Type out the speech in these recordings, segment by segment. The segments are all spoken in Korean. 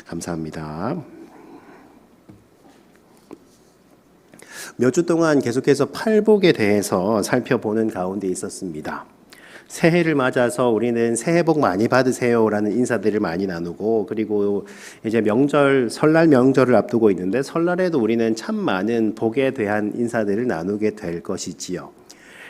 감사합니다. 몇 주 동안 계속해서 팔복에 대해서 살펴보는 가운데 있었습니다. 새해를 맞아서 우리는 새해 복 많이 받으세요라는 인사들을 많이 나누고, 그리고 이제 명절, 설날 명절을 앞두고 있는데 설날에도 우리는 참 많은 복에 대한 인사들을 나누게 될 것이지요.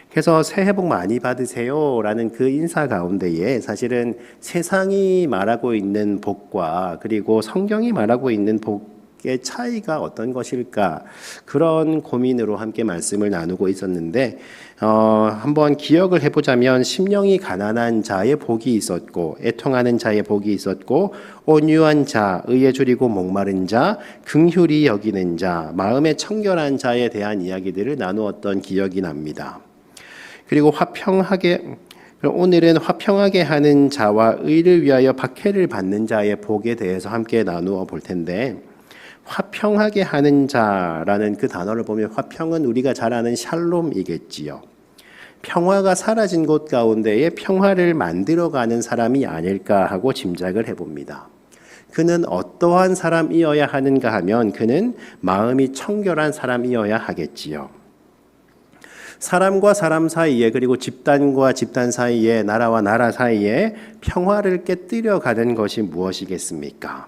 그래서 새해 복 많이 받으세요라는 그 인사 가운데에 사실은 세상이 말하고 있는 복과 그리고 성경이 말하고 있는 복의 차이가 어떤 것일까, 그런 고민으로 함께 말씀을 나누고 있었는데, 한번 기억을 해보자면 심령이 가난한 자의 복이 있었고, 애통하는 자의 복이 있었고, 온유한 자, 의에 줄이고 목마른 자, 긍휼히 여기는 자, 마음에 청결한 자에 대한 이야기들을 나누었던 기억이 납니다. 그리고 오늘은 화평하게 하는 자와 의를 위하여 박해를 받는 자의 복에 대해서 함께 나누어 볼 텐데, 화평하게 하는 자라는 그 단어를 보면 화평은 우리가 잘 아는 샬롬이겠지요. 평화가 사라진 곳 가운데에 평화를 만들어가는 사람이 아닐까 하고 짐작을 해봅니다. 그는 어떠한 사람이어야 하는가 하면 그는 마음이 청결한 사람이어야 하겠지요. 사람과 사람 사이에, 그리고 집단과 집단 사이에, 나라와 나라 사이에 평화를 깨뜨려 가는 것이 무엇이겠습니까?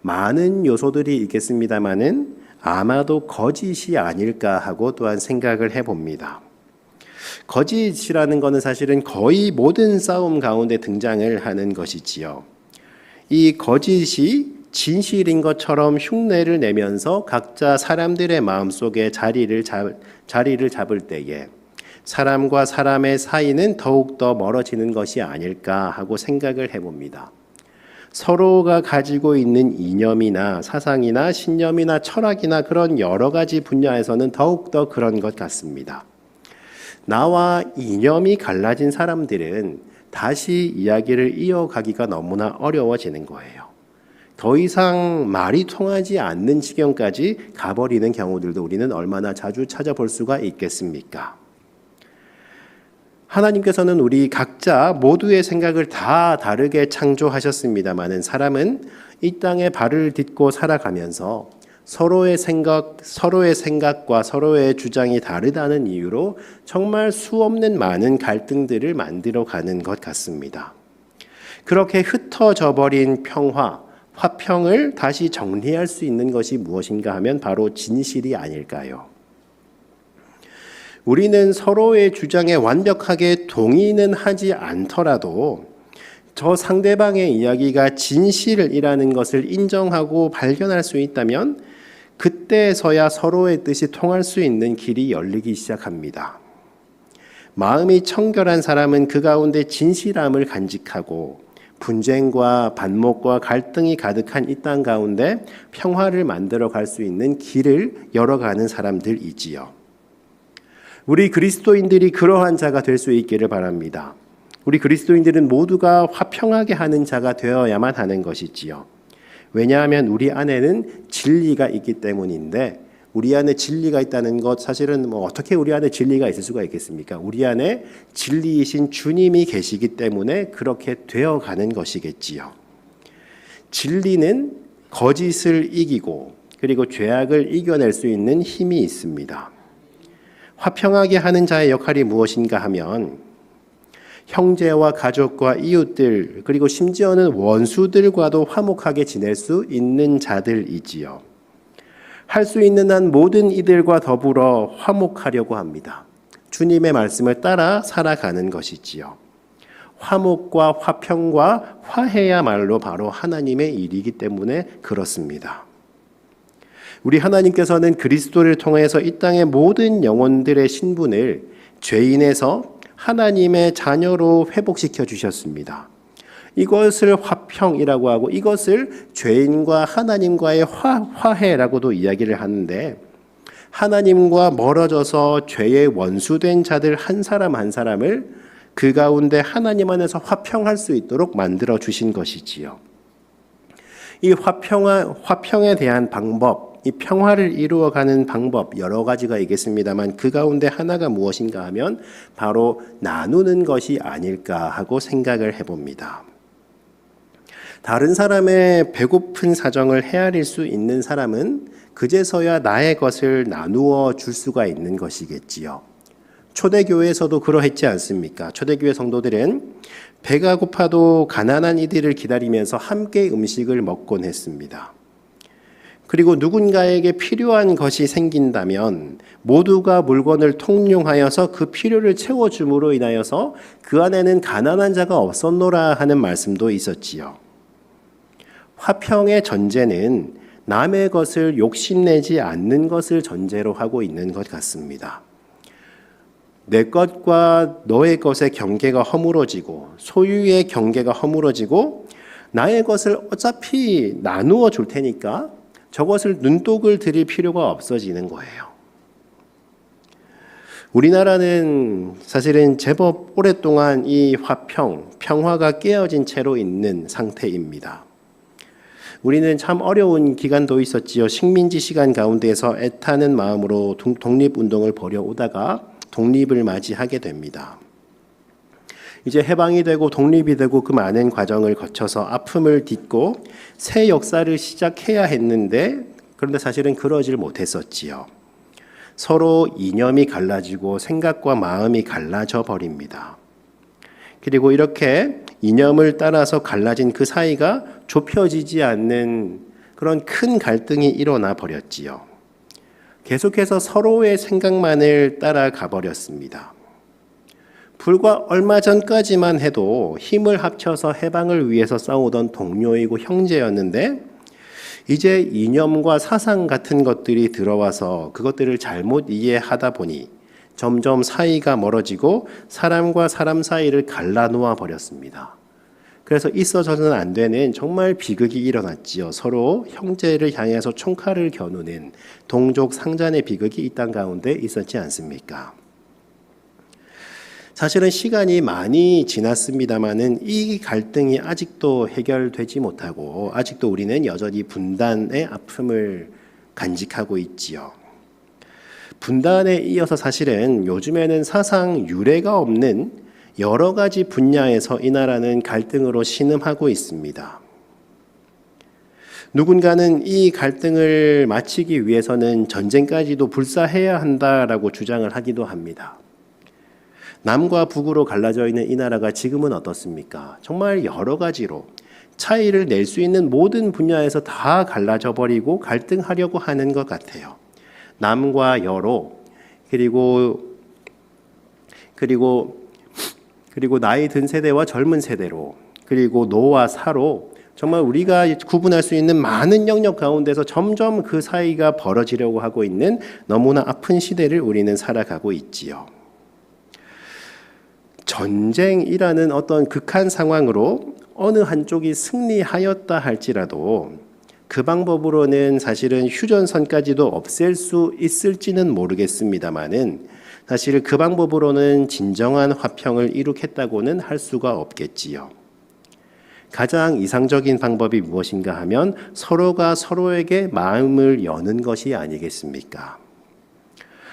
많은 요소들이 있겠습니다마는 아마도 거짓이 아닐까 하고 또한 생각을 해봅니다. 거짓이라는 것은 사실은 거의 모든 싸움 가운데 등장을 하는 것이지요. 이 거짓이 진실인 것처럼 흉내를 내면서 각자 사람들의 마음속에 자리를 잡을 때에 사람과 사람의 사이는 더욱더 멀어지는 것이 아닐까 하고 생각을 해봅니다. 서로가 가지고 있는 이념이나 사상이나 신념이나 철학이나 그런 여러 가지 분야에서는 더욱더 그런 것 같습니다. 나와 이념이 갈라진 사람들은 다시 이야기를 이어가기가 너무나 어려워지는 거예요. 더 이상 말이 통하지 않는 지경까지 가버리는 경우들도 우리는 얼마나 자주 찾아볼 수가 있겠습니까? 하나님께서는 우리 각자 모두의 생각을 다 다르게 창조하셨습니다마는 사람은 이 땅에 발을 딛고 살아가면서 서로의 생각과 서로의 주장이 다르다는 이유로 정말 수없는 많은 갈등들을 만들어가는 것 같습니다. 그렇게 흩어져 버린 화평을 다시 정리할 수 있는 것이 무엇인가 하면 바로 진실이 아닐까요? 우리는 서로의 주장에 완벽하게 동의는 하지 않더라도 저 상대방의 이야기가 진실이라는 것을 인정하고 발견할 수 있다면 그때서야 서로의 뜻이 통할 수 있는 길이 열리기 시작합니다. 마음이 청결한 사람은 그 가운데 진실함을 간직하고 분쟁과 반목과 갈등이 가득한 이 땅 가운데 평화를 만들어 갈 수 있는 길을 열어가는 사람들이지요. 우리 그리스도인들이 그러한 자가 될 수 있기를 바랍니다. 우리 그리스도인들은 모두가 화평하게 하는 자가 되어야만 하는 것이지요. 왜냐하면 우리 안에는 진리가 있기 때문인데, 우리 안에 진리가 있다는 것, 사실은 어떻게 우리 안에 진리가 있을 수가 있겠습니까? 우리 안에 진리이신 주님이 계시기 때문에 그렇게 되어가는 것이겠지요. 진리는 거짓을 이기고 그리고 죄악을 이겨낼 수 있는 힘이 있습니다. 화평하게 하는 자의 역할이 무엇인가 하면 형제와 가족과 이웃들, 그리고 심지어는 원수들과도 화목하게 지낼 수 있는 자들이지요. 할 수 있는 한 모든 이들과 더불어 화목하려고 합니다. 주님의 말씀을 따라 살아가는 것이지요. 화목과 화평과 화해야말로 바로 하나님의 일이기 때문에 그렇습니다. 우리 하나님께서는 그리스도를 통해서 이 땅의 모든 영혼들의 신분을 죄인에서 하나님의 자녀로 회복시켜 주셨습니다. 이것을 화평이라고 하고 이것을 죄인과 하나님과의 화해라고도 이야기를 하는데, 하나님과 멀어져서 죄의 원수된 자들 한 사람 한 사람을 그 가운데 하나님 안에서 화평할 수 있도록 만들어 주신 것이지요. 이 화평에 대한 방법, 이 평화를 이루어가는 방법 여러 가지가 있겠습니다만 그 가운데 하나가 무엇인가 하면 바로 나누는 것이 아닐까 하고 생각을 해봅니다. 다른 사람의 배고픈 사정을 헤아릴 수 있는 사람은 그제서야 나의 것을 나누어 줄 수가 있는 것이겠지요. 초대교회에서도 그러했지 않습니까? 초대교회 성도들은 배가 고파도 가난한 이들을 기다리면서 함께 음식을 먹곤 했습니다. 그리고 누군가에게 필요한 것이 생긴다면 모두가 물건을 통용하여서 그 필요를 채워줌으로 인하여서 그 안에는 가난한 자가 없었노라 하는 말씀도 있었지요. 화평의 전제는 남의 것을 욕심내지 않는 것을 전제로 하고 있는 것 같습니다. 내 것과 너의 것의 경계가 허물어지고 소유의 경계가 허물어지고 나의 것을 어차피 나누어 줄 테니까 저것을 눈독을 들일 필요가 없어지는 거예요. 우리나라는 사실은 제법 오랫동안 이 평화가 깨어진 채로 있는 상태입니다. 우리는 참 어려운 기간도 있었지요. 식민지 시간 가운데에서 애타는 마음으로 독립운동을 벌여오다가 독립을 맞이하게 됩니다. 이제 해방이 되고 독립이 되고 그 많은 과정을 거쳐서 아픔을 딛고 새 역사를 시작해야 했는데 그런데 사실은 그러질 못했었지요. 서로 이념이 갈라지고 생각과 마음이 갈라져 버립니다. 그리고 이렇게 이념을 따라서 갈라진 그 사이가 좁혀지지 않는 그런 큰 갈등이 일어나 버렸지요. 계속해서 서로의 생각만을 따라가 버렸습니다. 불과 얼마 전까지만 해도 힘을 합쳐서 해방을 위해서 싸우던 동료이고 형제였는데 이제 이념과 사상 같은 것들이 들어와서 그것들을 잘못 이해하다 보니 점점 사이가 멀어지고 사람과 사람 사이를 갈라놓아 버렸습니다. 그래서 있어서는 안 되는 정말 비극이 일어났지요. 서로 형제를 향해서 총칼을 겨누는 동족 상잔의 비극이 이 땅 가운데 있었지 않습니까? 사실은 시간이 많이 지났습니다마는 이 갈등이 아직도 해결되지 못하고 아직도 우리는 여전히 분단의 아픔을 간직하고 있지요. 분단에 이어서 사실은 요즘에는 사상 유례가 없는 여러 가지 분야에서 이 나라는 갈등으로 신음하고 있습니다. 누군가는 이 갈등을 마치기 위해서는 전쟁까지도 불사해야 한다라고 주장을 하기도 합니다. 남과 북으로 갈라져 있는 이 나라가 지금은 어떻습니까? 정말 여러 가지로 차이를 낼 수 있는 모든 분야에서 다 갈라져 버리고 갈등하려고 하는 것 같아요. 남과 여로 그리고 나이 든 세대와 젊은 세대로 그리고 노와 사로 정말 우리가 구분할 수 있는 많은 영역 가운데서 점점 그 사이가 벌어지려고 하고 있는 너무나 아픈 시대를 우리는 살아가고 있지요. 전쟁이라는 어떤 극한 상황으로 어느 한쪽이 승리하였다 할지라도 그 방법으로는 사실은 휴전선까지도 없앨 수 있을지는 모르겠습니다만은 사실 그 방법으로는 진정한 화평을 이룩했다고는 할 수가 없겠지요. 가장 이상적인 방법이 무엇인가 하면 서로가 서로에게 마음을 여는 것이 아니겠습니까?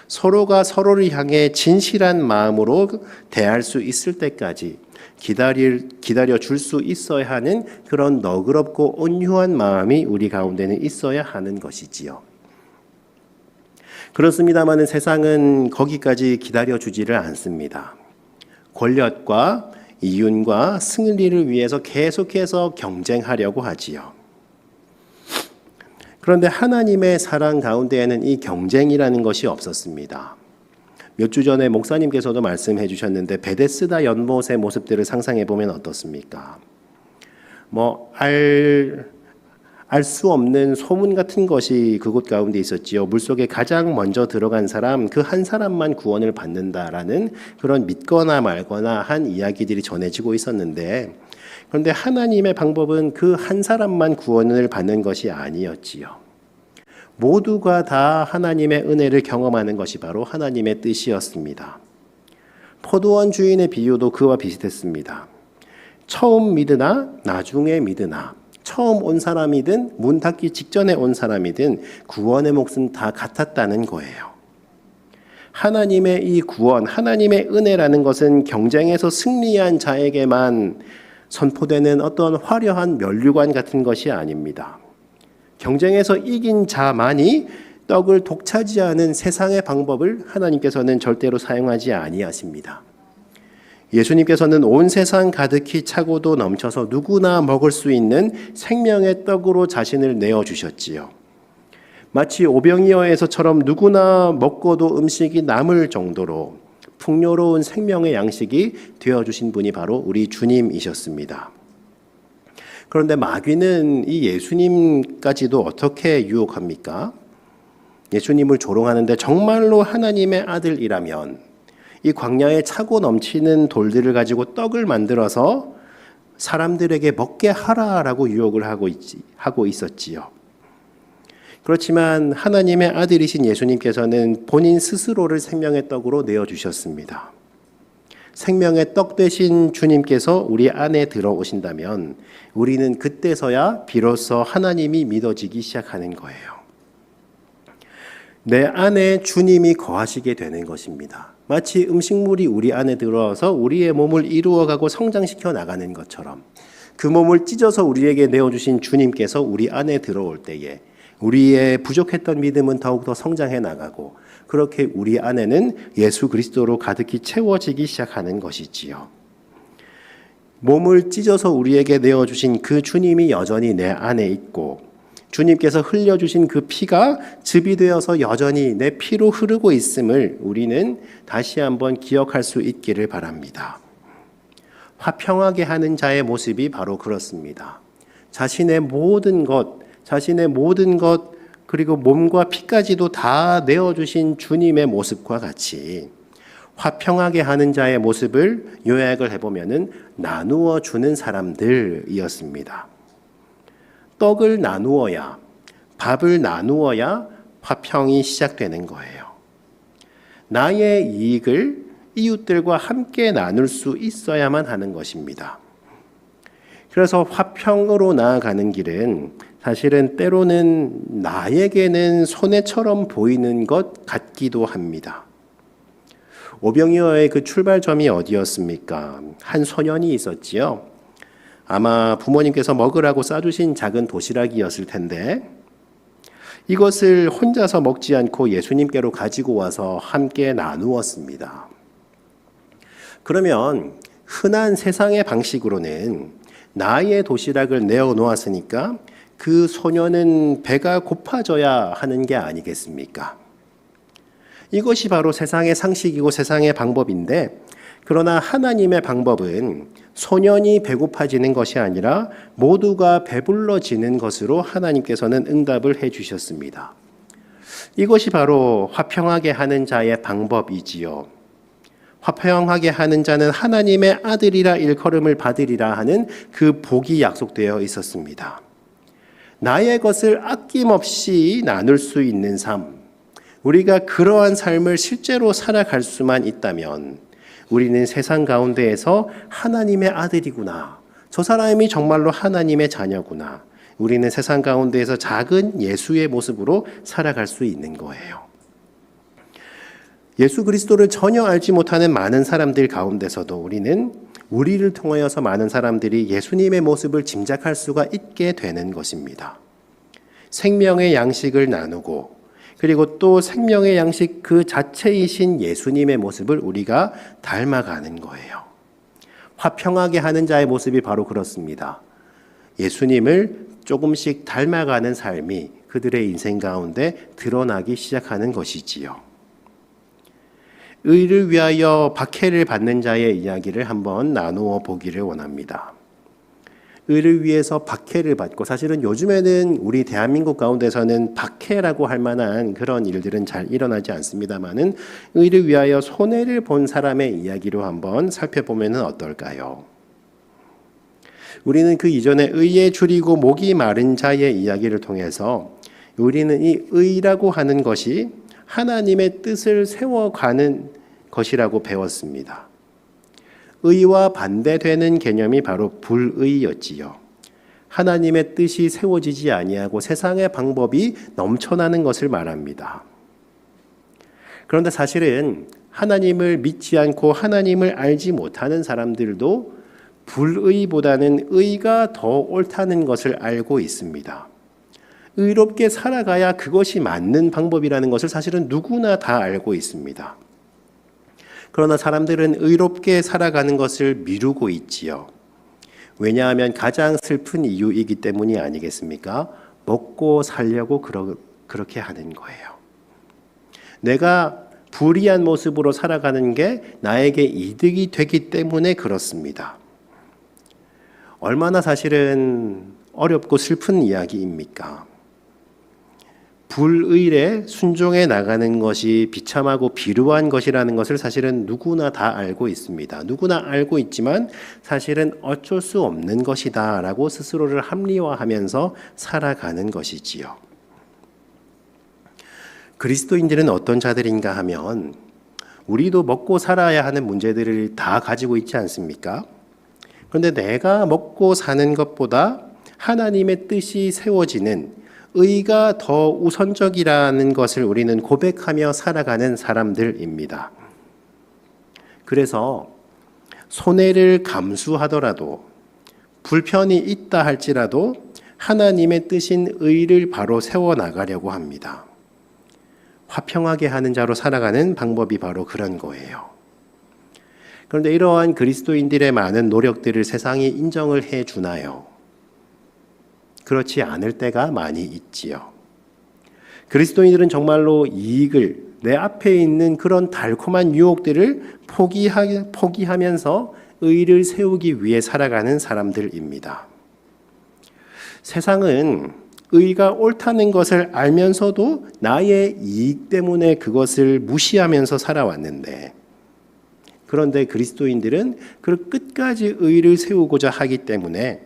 서로가 서로를 향해 진실한 마음으로 대할 수 있을 때까지 기다려 줄 수 있어야 하는 그런 너그럽고 온유한 마음이 우리 가운데는 있어야 하는 것이지요. 그렇습니다만 세상은 거기까지 기다려 주지를 않습니다. 권력과 이윤과 승리를 위해서 계속해서 경쟁하려고 하지요. 그런데 하나님의 사랑 가운데에는 이 경쟁이라는 것이 없었습니다. 몇 주 전에 목사님께서도 말씀해 주셨는데 베데스다 연못의 모습들을 상상해 보면 어떻습니까? 알 수 없는 소문 같은 것이 그곳 가운데 있었지요. 물속에 가장 먼저 들어간 사람, 그 한 사람만 구원을 받는다라는 그런 믿거나 말거나 한 이야기들이 전해지고 있었는데 그런데 하나님의 방법은 그 한 사람만 구원을 받는 것이 아니었지요. 모두가 다 하나님의 은혜를 경험하는 것이 바로 하나님의 뜻이었습니다. 포도원 주인의 비유도 그와 비슷했습니다. 처음 믿으나 나중에 믿으나 처음 온 사람이든 문 닫기 직전에 온 사람이든 구원의 몫은 다 같았다는 거예요. 하나님의 이 구원, 하나님의 은혜라는 것은 경쟁에서 승리한 자에게만 선포되는 어떤 화려한 면류관 같은 것이 아닙니다. 경쟁에서 이긴 자만이 떡을 독차지하는 세상의 방법을 하나님께서는 절대로 사용하지 아니하십니다. 예수님께서는 온 세상 가득히 차고도 넘쳐서 누구나 먹을 수 있는 생명의 떡으로 자신을 내어주셨지요. 마치 오병이어에서처럼 누구나 먹고도 음식이 남을 정도로 풍요로운 생명의 양식이 되어주신 분이 바로 우리 주님이셨습니다. 그런데 마귀는 이 예수님까지도 어떻게 유혹합니까? 예수님을 조롱하는데 정말로 하나님의 아들이라면 이 광야에 차고 넘치는 돌들을 가지고 떡을 만들어서 사람들에게 먹게 하라라고 유혹을 하고 있었지요. 그렇지만 하나님의 아들이신 예수님께서는 본인 스스로를 생명의 떡으로 내어주셨습니다. 생명의 떡 되신 주님께서 우리 안에 들어오신다면 우리는 그때서야 비로소 하나님이 믿어지기 시작하는 거예요. 내 안에 주님이 거하시게 되는 것입니다. 마치 음식물이 우리 안에 들어와서 우리의 몸을 이루어가고 성장시켜 나가는 것처럼 그 몸을 찢어서 우리에게 내어주신 주님께서 우리 안에 들어올 때에 우리의 부족했던 믿음은 더욱더 성장해 나가고 그렇게 우리 안에는 예수 그리스도로 가득히 채워지기 시작하는 것이지요. 몸을 찢어서 우리에게 내어주신 그 주님이 여전히 내 안에 있고 주님께서 흘려주신 그 피가 즙이 되어서 여전히 내 피로 흐르고 있음을 우리는 다시 한번 기억할 수 있기를 바랍니다. 화평하게 하는 자의 모습이 바로 그렇습니다. 자신의 모든 것 그리고 몸과 피까지도 다 내어주신 주님의 모습과 같이 화평하게 하는 자의 모습을 요약을 해보면은 나누어 주는 사람들이었습니다. 떡을 나누어야, 밥을 나누어야 화평이 시작되는 거예요. 나의 이익을 이웃들과 함께 나눌 수 있어야만 하는 것입니다. 그래서 화평으로 나아가는 길은 사실은 때로는 나에게는 손해처럼 보이는 것 같기도 합니다. 오병이어의 그 출발점이 어디였습니까? 한 소년이 있었지요. 아마 부모님께서 먹으라고 싸주신 작은 도시락이었을 텐데 이것을 혼자서 먹지 않고 예수님께로 가지고 와서 함께 나누었습니다. 그러면 흔한 세상의 방식으로는 나의 도시락을 내어놓았으니까 그 소년은 배가 고파져야 하는 게 아니겠습니까? 이것이 바로 세상의 상식이고 세상의 방법인데 그러나 하나님의 방법은 소년이 배고파지는 것이 아니라 모두가 배불러지는 것으로 하나님께서는 응답을 해주셨습니다. 이것이 바로 화평하게 하는 자의 방법이지요. 화평하게 하는 자는 하나님의 아들이라 일컬음을 받으리라 하는 그 복이 약속되어 있었습니다. 나의 것을 아낌없이 나눌 수 있는 삶, 우리가 그러한 삶을 실제로 살아갈 수만 있다면 우리는 세상 가운데에서 하나님의 아들이구나, 저 사람이 정말로 하나님의 자녀구나, 우리는 세상 가운데에서 작은 예수의 모습으로 살아갈 수 있는 거예요. 예수 그리스도를 전혀 알지 못하는 많은 사람들 가운데서도 우리를 통하여서 많은 사람들이 예수님의 모습을 짐작할 수가 있게 되는 것입니다. 생명의 양식을 나누고 그리고 또 생명의 양식 그 자체이신 예수님의 모습을 우리가 닮아가는 거예요. 화평하게 하는 자의 모습이 바로 그렇습니다. 예수님을 조금씩 닮아가는 삶이 그들의 인생 가운데 드러나기 시작하는 것이지요. 의를 위하여 박해를 받는 자의 이야기를 한번 나누어 보기를 원합니다. 의를 위해서 박해를 받고, 사실은 요즘에는 우리 대한민국 가운데서는 박해라고 할 만한 그런 일들은 잘 일어나지 않습니다만은 의를 위하여 손해를 본 사람의 이야기로 한번 살펴보면 어떨까요? 우리는 그 이전에 의에 줄이고 목이 마른 자의 이야기를 통해서 우리는 이 의라고 하는 것이 하나님의 뜻을 세워가는 것이라고 배웠습니다. 의와 반대되는 개념이 바로 불의였지요. 하나님의 뜻이 세워지지 아니하고 세상의 방법이 넘쳐나는 것을 말합니다. 그런데 사실은 하나님을 믿지 않고 하나님을 알지 못하는 사람들도 불의보다는 의가 더 옳다는 것을 알고 있습니다. 의롭게 살아가야 그것이 맞는 방법이라는 것을 사실은 누구나 다 알고 있습니다. 그러나 사람들은 의롭게 살아가는 것을 미루고 있지요. 왜냐하면 가장 슬픈 이유이기 때문이 아니겠습니까? 먹고 살려고 그렇게 하는 거예요. 내가 불의한 모습으로 살아가는 게 나에게 이득이 되기 때문에 그렇습니다. 얼마나 사실은 어렵고 슬픈 이야기입니까? 불의에 순종해 나가는 것이 비참하고 비루한 것이라는 것을 사실은 누구나 다 알고 있습니다. 누구나 알고 있지만 사실은 어쩔 수 없는 것이다 라고 스스로를 합리화하면서 살아가는 것이지요. 그리스도인들은 어떤 자들인가 하면 우리도 먹고 살아야 하는 문제들을 다 가지고 있지 않습니까? 그런데 내가 먹고 사는 것보다 하나님의 뜻이 세워지는 의가 더 우선적이라는 것을 우리는 고백하며 살아가는 사람들입니다. 그래서 손해를 감수하더라도 불편이 있다 할지라도 하나님의 뜻인 의를 바로 세워나가려고 합니다. 화평하게 하는 자로 살아가는 방법이 바로 그런 거예요. 그런데 이러한 그리스도인들의 많은 노력들을 세상이 인정을 해 주나요? 그렇지 않을 때가 많이 있지요. 그리스도인들은 정말로 이익을, 내 앞에 있는 그런 달콤한 유혹들을 포기하면서 의를 세우기 위해 살아가는 사람들입니다. 세상은 의가 옳다는 것을 알면서도 나의 이익 때문에 그것을 무시하면서 살아왔는데, 그런데 그리스도인들은 그 끝까지 의를 세우고자 하기 때문에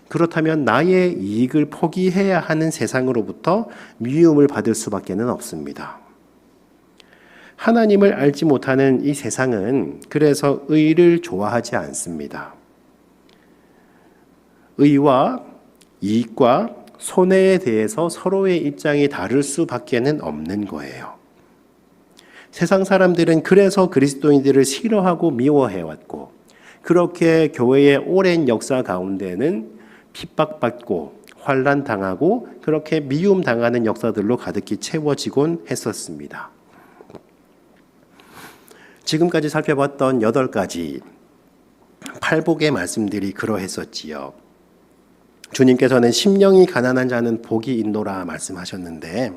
그렇다면 나의 이익을 포기해야 하는 세상으로부터 미움을 받을 수밖에 없습니다. 하나님을 알지 못하는 이 세상은 그래서 의를 좋아하지 않습니다. 의와 이익과 손해에 대해서 서로의 입장이 다를 수밖에 없는 거예요. 세상 사람들은 그래서 그리스도인들을 싫어하고 미워해왔고, 그렇게 교회의 오랜 역사 가운데는 핍박받고 환난당하고 그렇게 미움당하는 역사들로 가득히 채워지곤 했었습니다. 지금까지 살펴봤던 8가지 팔복의 말씀들이 그러했었지요. 주님께서는 심령이 가난한 자는 복이 있노라 말씀하셨는데,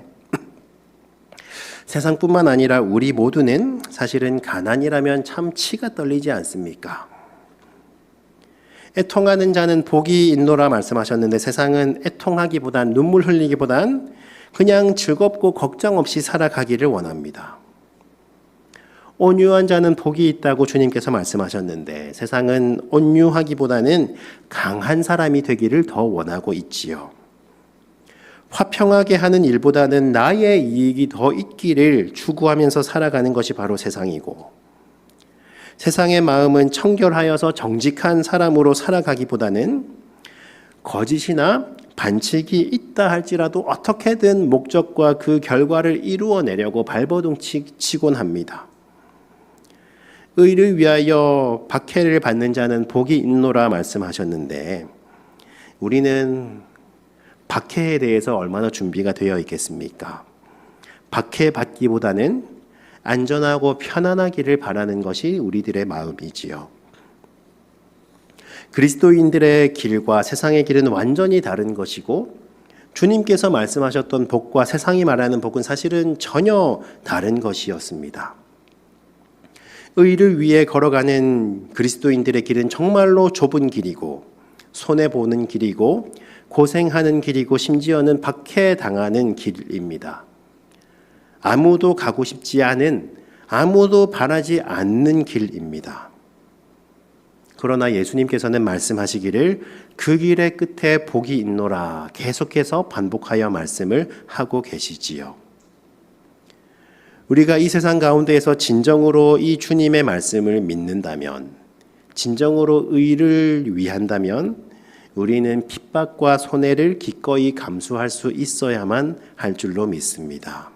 세상뿐만 아니라 우리 모두는 사실은 가난이라면 참 치가 떨리지 않습니까? 애통하는 자는 복이 있노라 말씀하셨는데, 세상은 애통하기보단, 눈물 흘리기보단 그냥 즐겁고 걱정 없이 살아가기를 원합니다. 온유한 자는 복이 있다고 주님께서 말씀하셨는데, 세상은 온유하기보다는 강한 사람이 되기를 더 원하고 있지요. 화평하게 하는 일보다는 나의 이익이 더 있기를 추구하면서 살아가는 것이 바로 세상이고, 세상의 마음은 청결하여서 정직한 사람으로 살아가기보다는 거짓이나 반칙이 있다 할지라도 어떻게든 목적과 그 결과를 이루어내려고 발버둥 치곤 합니다. 의를 위하여 박해를 받는 자는 복이 있노라 말씀하셨는데, 우리는 박해에 대해서 얼마나 준비가 되어 있겠습니까? 박해받기보다는 안전하고 편안하기를 바라는 것이 우리들의 마음이지요. 그리스도인들의 길과 세상의 길은 완전히 다른 것이고, 주님께서 말씀하셨던 복과 세상이 말하는 복은 사실은 전혀 다른 것이었습니다. 의를 위해 걸어가는 그리스도인들의 길은 정말로 좁은 길이고, 손해보는 길이고, 고생하는 길이고, 심지어는 박해당하는 길입니다. 아무도 가고 싶지 않은, 아무도 바라지 않는 길입니다. 그러나 예수님께서는 말씀하시기를 그 길의 끝에 복이 있노라 계속해서 반복하여 말씀을 하고 계시지요. 우리가 이 세상 가운데에서 진정으로 이 주님의 말씀을 믿는다면, 진정으로 의를 위한다면 우리는 핍박과 손해를 기꺼이 감수할 수 있어야만 할 줄로 믿습니다.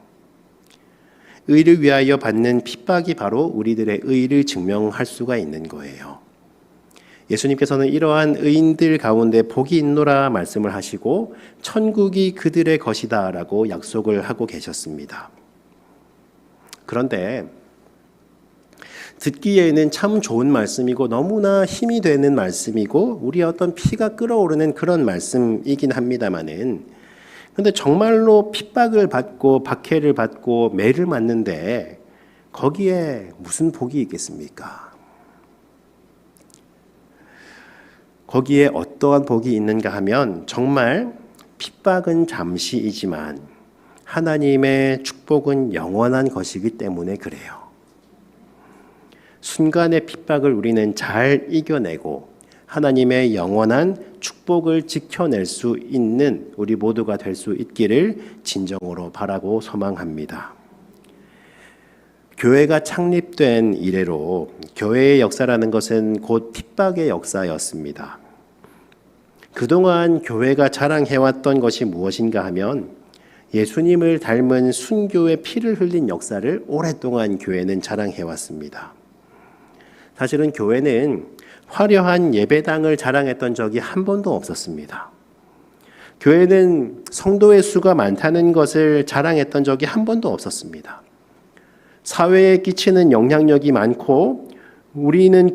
의를 위하여 받는 핍박이 바로 우리들의 의를 증명할 수가 있는 거예요. 예수님께서는 이러한 의인들 가운데 복이 있노라 말씀을 하시고 천국이 그들의 것이다 라고 약속을 하고 계셨습니다. 그런데 듣기에는 참 좋은 말씀이고 너무나 힘이 되는 말씀이고 우리의 어떤 피가 끓어오르는 그런 말씀이긴 합니다마는, 그런데 정말로 핍박을 받고 박해를 받고 매를 맞는데 거기에 무슨 복이 있겠습니까? 거기에 어떠한 복이 있는가 하면 정말 핍박은 잠시이지만 하나님의 축복은 영원한 것이기 때문에 그래요. 순간의 핍박을 우리는 잘 이겨내고 하나님의 영원한 축복을 지켜낼 수 있는 우리 모두가 될 수 있기를 진정으로 바라고 소망합니다. 교회가 창립된 이래로 교회의 역사라는 것은 곧 핍박의 역사였습니다. 그동안 교회가 자랑해왔던 것이 무엇인가 하면 예수님을 닮은 순교의 피를 흘린 역사를 오랫동안 교회는 자랑해왔습니다. 사실은 교회는 화려한 예배당을 자랑했던 적이 한 번도 없었습니다. 교회는 성도의 수가 많다는 것을 자랑했던 적이 한 번도 없었습니다. 사회에 끼치는 영향력이 많고 우리는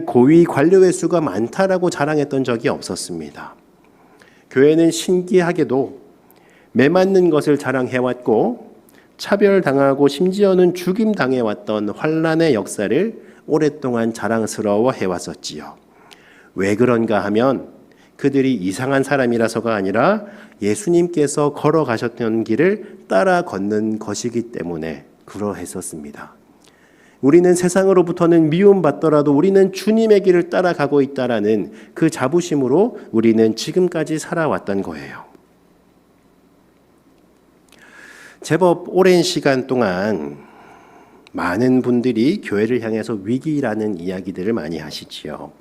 고위 관료의 수가 많다라고 자랑했던 적이 없었습니다. 교회는 신기하게도 매맞는 것을 자랑해왔고 차별당하고 심지어는 죽임당해왔던 환난의 역사를 오랫동안 자랑스러워 해왔었지요. 왜 그런가 하면 그들이 이상한 사람이라서가 아니라 예수님께서 걸어가셨던 길을 따라 걷는 것이기 때문에 그러했었습니다. 우리는 세상으로부터는 미움받더라도 우리는 주님의 길을 따라가고 있다라는 그 자부심으로 우리는 지금까지 살아왔던 거예요. 제법 오랜 시간 동안 많은 분들이 교회를 향해서 위기라는 이야기들을 많이 하시지요.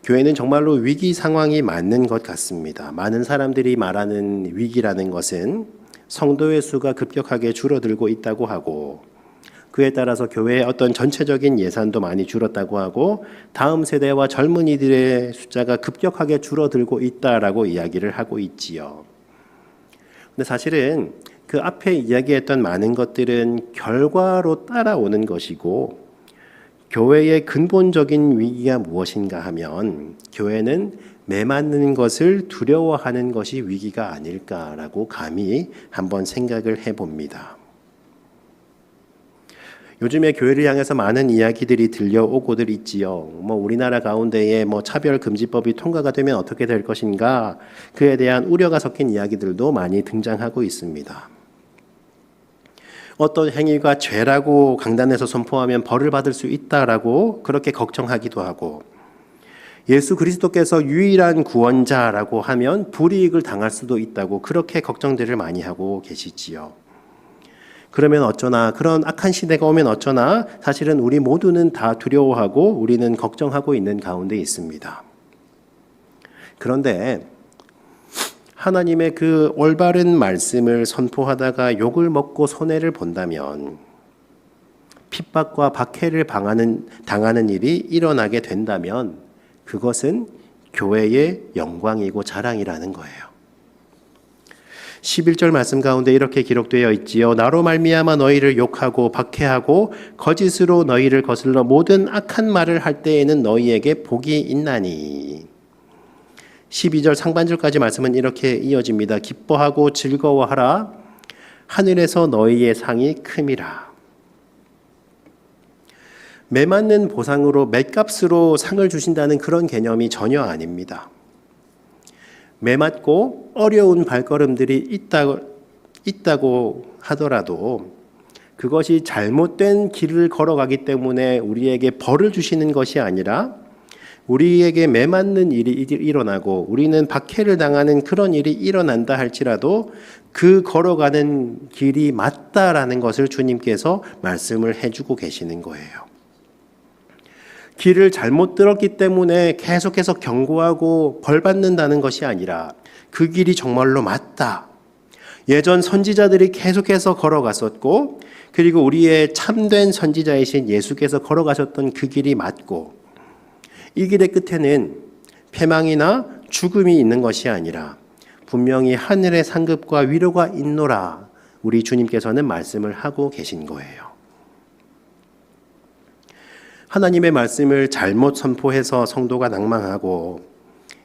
교회는 정말로 위기 상황이 맞는 것 같습니다. 많은 사람들이 말하는 위기라는 것은 성도의 수가 급격하게 줄어들고 있다고 하고 그에 따라서 교회의 어떤 전체적인 예산도 많이 줄었다고 하고 다음 세대와 젊은이들의 숫자가 급격하게 줄어들고 있다라고 이야기를 하고 있지요. 근데 사실은 그 앞에 이야기했던 많은 것들은 결과로 따라오는 것이고 교회의 근본적인 위기가 무엇인가 하면 교회는 매맞는 것을 두려워하는 것이 위기가 아닐까라고 감히 한번 생각을 해봅니다. 요즘에 교회를 향해서 많은 이야기들이 들려오고들 있지요. 우리나라 가운데에 차별금지법이 통과가 되면 어떻게 될 것인가, 그에 대한 우려가 섞인 이야기들도 많이 등장하고 있습니다. 어떤 행위가 죄라고 강단에서 선포하면 벌을 받을 수 있다라고 그렇게 걱정하기도 하고, 예수 그리스도께서 유일한 구원자라고 하면 불이익을 당할 수도 있다고 그렇게 걱정들을 많이 하고 계시지요. 그러면 어쩌나, 그런 악한 시대가 오면 어쩌나, 사실은 우리 모두는 다 두려워하고 우리는 걱정하고 있는 가운데 있습니다. 그런데 하나님의 그 올바른 말씀을 선포하다가 욕을 먹고 손해를 본다면 핍박과 박해를 당하는 일이 일어나게 된다면 그것은 교회의 영광이고 자랑이라는 거예요. 11절 말씀 가운데 이렇게 기록되어 있지요. 나로 말미암아 너희를 욕하고 박해하고 거짓으로 너희를 거슬러 모든 악한 말을 할 때에는 너희에게 복이 있나니. 12절 상반절까지 말씀은 이렇게 이어집니다. 기뻐하고 즐거워하라. 하늘에서 너희의 상이 큼이라. 매맞는 보상으로 맷값으로 상을 주신다는 그런 개념이 전혀 아닙니다. 매맞고 어려운 발걸음들이 있다고 하더라도 그것이 잘못된 길을 걸어가기 때문에 우리에게 벌을 주시는 것이 아니라 우리에게 매맞는 일이 일어나고 우리는 박해를 당하는 그런 일이 일어난다 할지라도 그 걸어가는 길이 맞다라는 것을 주님께서 말씀을 해주고 계시는 거예요. 길을 잘못 들었기 때문에 계속해서 경고하고 벌 받는다는 것이 아니라 그 길이 정말로 맞다. 예전 선지자들이 계속해서 걸어갔었고, 그리고 우리의 참된 선지자이신 예수께서 걸어가셨던 그 길이 맞고, 이 길의 끝에는 패망이나 죽음이 있는 것이 아니라 분명히 하늘의 상급과 위로가 있노라, 우리 주님께서는 말씀을 하고 계신 거예요. 하나님의 말씀을 잘못 선포해서 성도가 낭망하고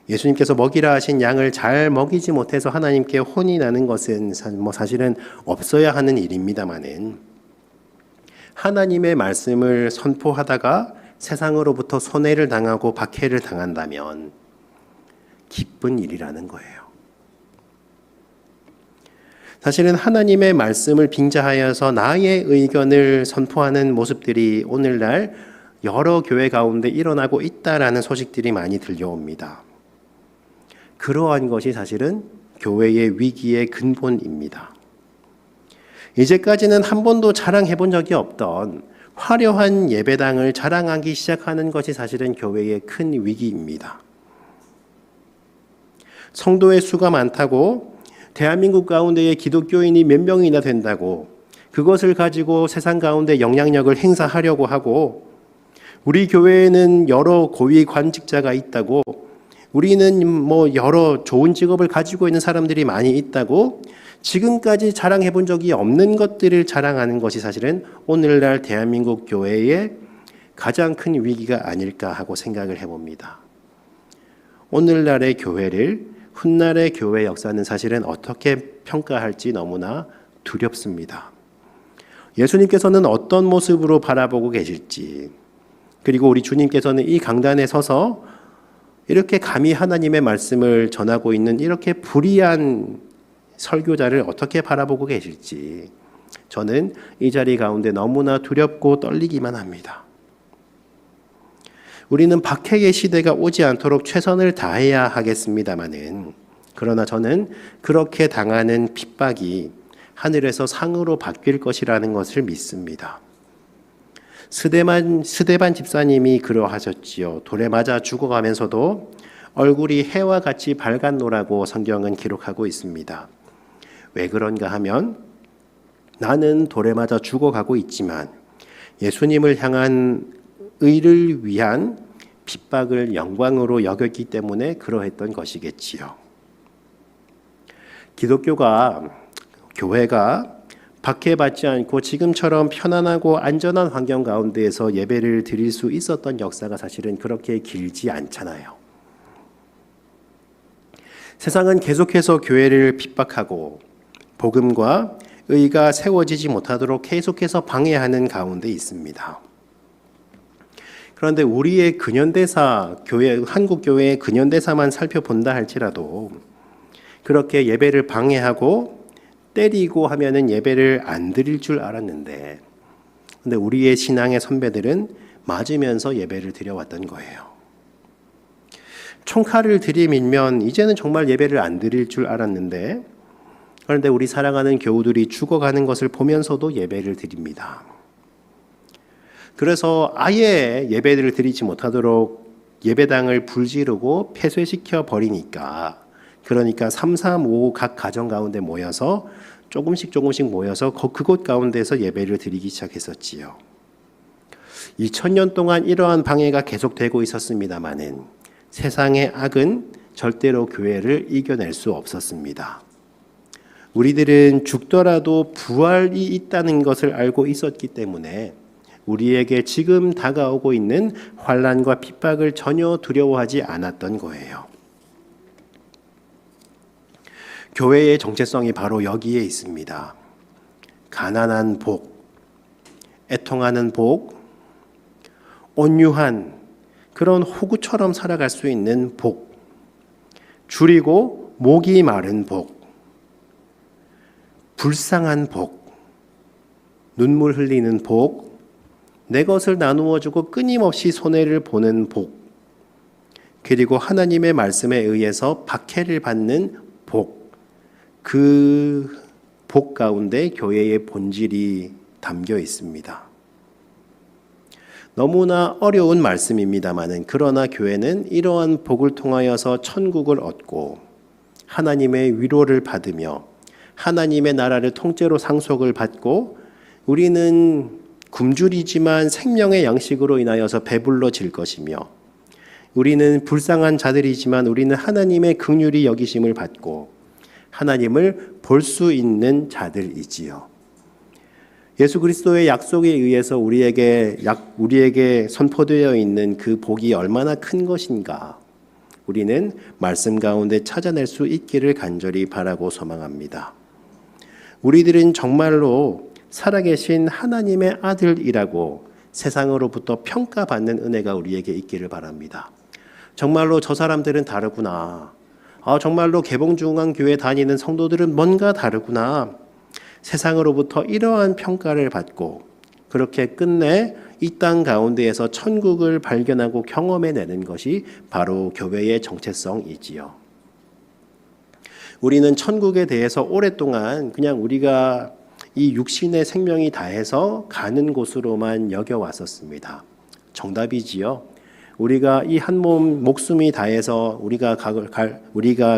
예수님께서 먹이라 하신 양을 잘 먹이지 못해서 하나님께 혼이 나는 것은 사실은 없어야 하는 일입니다마는, 하나님의 말씀을 선포하다가 세상으로부터 손해를 당하고 박해를 당한다면 기쁜 일이라는 거예요. 사실은 하나님의 말씀을 빙자하여서 나의 의견을 선포하는 모습들이 오늘날 여러 교회 가운데 일어나고 있다라는 소식들이 많이 들려옵니다. 그러한 것이 사실은 교회의 위기의 근본입니다. 이제까지는 한 번도 자랑해 본 적이 없던 화려한 예배당을 자랑하기 시작하는 것이 사실은 교회의 큰 위기입니다. 성도의 수가 많다고, 대한민국 가운데의 기독교인이 몇 명이나 된다고, 그것을 가지고 세상 가운데 영향력을 행사하려고 하고, 우리 교회에는 여러 고위 관직자가 있다고, 우리는 여러 좋은 직업을 가지고 있는 사람들이 많이 있다고, 지금까지 자랑해 본 적이 없는 것들을 자랑하는 것이 사실은 오늘날 대한민국 교회의 가장 큰 위기가 아닐까 하고 생각을 해봅니다. 오늘날의 교회를, 훗날의 교회 역사는 사실은 어떻게 평가할지 너무나 두렵습니다. 예수님께서는 어떤 모습으로 바라보고 계실지, 그리고 우리 주님께서는 이 강단에 서서 이렇게 감히 하나님의 말씀을 전하고 있는 이렇게 불의한 설교자를 어떻게 바라보고 계실지, 저는 이 자리 가운데 너무나 두렵고 떨리기만 합니다. 우리는 박해의 시대가 오지 않도록 최선을 다해야 하겠습니다마는, 그러나 저는 그렇게 당하는 핍박이 하늘에서 상으로 바뀔 것이라는 것을 믿습니다. 스데반 집사님이 그러하셨지요. 돌에 맞아 죽어가면서도 얼굴이 해와 같이 밝았노라고 성경은 기록하고 있습니다. 왜 그런가 하면, 나는 돌에 맞아 죽어가고 있지만 예수님을 향한 의를 위한 핍박을 영광으로 여겼기 때문에 그러했던 것이겠지요. 교회가 박해받지 않고 지금처럼 편안하고 안전한 환경 가운데에서 예배를 드릴 수 있었던 역사가 사실은 그렇게 길지 않잖아요. 세상은 계속해서 교회를 핍박하고 복음과 의가 세워지지 못하도록 계속해서 방해하는 가운데 있습니다. 그런데 우리의 근현대사, 한국 교회의 근현대사만 살펴본다 할지라도 그렇게 예배를 방해하고 때리고 하면은 예배를 안 드릴 줄 알았는데, 근데 우리의 신앙의 선배들은 맞으면서 예배를 드려왔던 거예요. 총칼을 들이밀면 이제는 정말 예배를 안 드릴 줄 알았는데, 그런데 우리 사랑하는 교우들이 죽어가는 것을 보면서도 예배를 드립니다. 그래서 아예 예배를 드리지 못하도록 예배당을 불지르고 폐쇄시켜 버리니까, 그러니까 3, 3, 5 각 가정 가운데 모여서 조금씩 모여서 그곳 가운데서 예배를 드리기 시작했었지요. 2000년 동안 이러한 방해가 계속되고 있었습니다마는 세상의 악은 절대로 교회를 이겨낼 수 없었습니다. 우리들은 죽더라도 부활이 있다는 것을 알고 있었기 때문에 우리에게 지금 다가오고 있는 환난과 핍박을 전혀 두려워하지 않았던 거예요. 교회의 정체성이 바로 여기에 있습니다. 가난한 복, 애통하는 복, 온유한 그런 호구처럼 살아갈 수 있는 복, 줄이고 목이 마른 복, 불쌍한 복, 눈물 흘리는 복, 내 것을 나누어 주고 끊임없이 손해를 보는 복, 그리고 하나님의 말씀에 의해서 박해를 받는 복, 그 복 가운데 교회의 본질이 담겨 있습니다. 너무나 어려운 말씀입니다마는, 그러나 교회는 이러한 복을 통하여서 천국을 얻고 하나님의 위로를 받으며 하나님의 나라를 통째로 상속을 받고 우리는 굶주리지만 생명의 양식으로 인하여서 배불러질 것이며 우리는 불쌍한 자들이지만 우리는 하나님의 긍휼히 여기심을 받고 하나님을 볼 수 있는 자들이지요. 예수 그리스도의 약속에 의해서 우리에게 선포되어 있는 그 복이 얼마나 큰 것인가 우리는 말씀 가운데 찾아낼 수 있기를 간절히 바라고 소망합니다. 우리들은 정말로 살아계신 하나님의 아들이라고 세상으로부터 평가받는 은혜가 우리에게 있기를 바랍니다. 정말로 저 사람들은 다르구나. 정말로 개봉중앙교회 다니는 성도들은 뭔가 다르구나. 세상으로부터 이러한 평가를 받고 그렇게 끝내 이 땅 가운데에서 천국을 발견하고 경험해내는 것이 바로 교회의 정체성이지요. 우리는 천국에 대해서 오랫동안 그냥 우리가 이 육신의 생명이 다해서 가는 곳으로만 여겨왔었습니다. 정답이지요. 우리가 이 한 몸 목숨이 다해서 우리가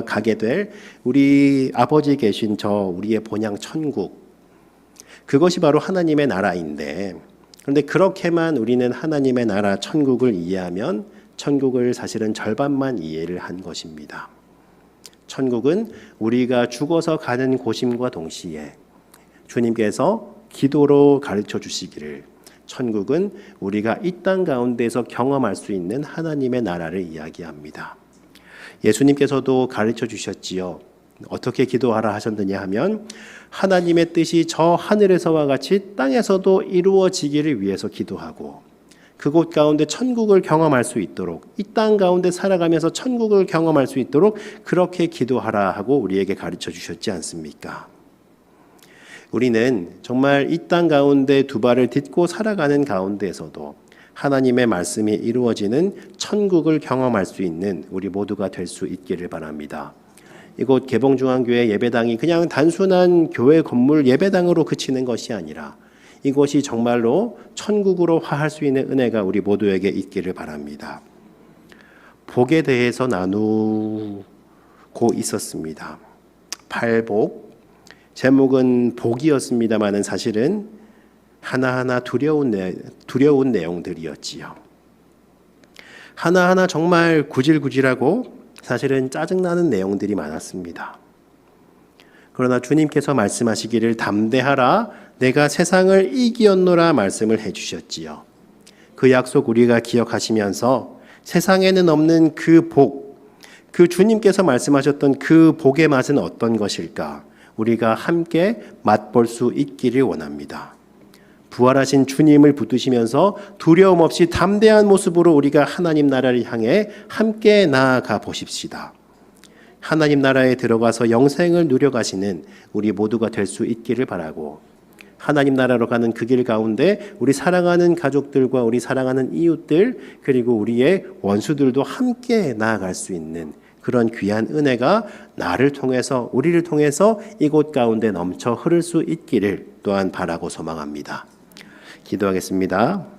가게 될 우리 아버지 계신 저 우리의 본향 천국, 그것이 바로 하나님의 나라인데, 그런데 그렇게만 우리는 하나님의 나라 천국을 이해하면 천국을 사실은 절반만 이해를 한 것입니다. 천국은 우리가 죽어서 가는 곳임과 동시에 주님께서 기도로 가르쳐 주시기를 천국은 우리가 이 땅 가운데서 경험할 수 있는 하나님의 나라를 이야기합니다. 예수님께서도 가르쳐 주셨지요. 어떻게 기도하라 하셨느냐 하면 하나님의 뜻이 저 하늘에서와 같이 땅에서도 이루어지기를 위해서 기도하고 그곳 가운데 천국을 경험할 수 있도록 이 땅 가운데 살아가면서 천국을 경험할 수 있도록 그렇게 기도하라 하고 우리에게 가르쳐 주셨지 않습니까? 우리는 정말 이 땅 가운데 두 발을 딛고 살아가는 가운데에서도 하나님의 말씀이 이루어지는 천국을 경험할 수 있는 우리 모두가 될 수 있기를 바랍니다. 이곳 개봉중앙교회 예배당이 그냥 단순한 교회 건물 예배당으로 그치는 것이 아니라 이곳이 정말로 천국으로 화할 수 있는 은혜가 우리 모두에게 있기를 바랍니다. 복에 대해서 나누고 있었습니다. 팔복, 제목은 복이었습니다마는 사실은 하나하나 두려운 내용들이었지요. 하나하나 정말 구질구질하고 사실은 짜증나는 내용들이 많았습니다. 그러나 주님께서 말씀하시기를 담대하라 내가 세상을 이기었노라 말씀을 해주셨지요. 그 약속 우리가 기억하시면서 세상에는 없는 그 복, 그 주님께서 말씀하셨던 그 복의 맛은 어떤 것일까 우리가 함께 맛볼 수 있기를 원합니다. 부활하신 주님을 붙드시면서 두려움 없이 담대한 모습으로 우리가 하나님 나라를 향해 함께 나아가 보십시다. 하나님 나라에 들어가서 영생을 누려가시는 우리 모두가 될 수 있기를 바라고 하나님 나라로 가는 그 길 가운데 우리 사랑하는 가족들과 우리 사랑하는 이웃들 그리고 우리의 원수들도 함께 나아갈 수 있는 그런 귀한 은혜가 나를 통해서 우리를 통해서 이곳 가운데 넘쳐 흐를 수 있기를 또한 바라고 소망합니다. 기도하겠습니다.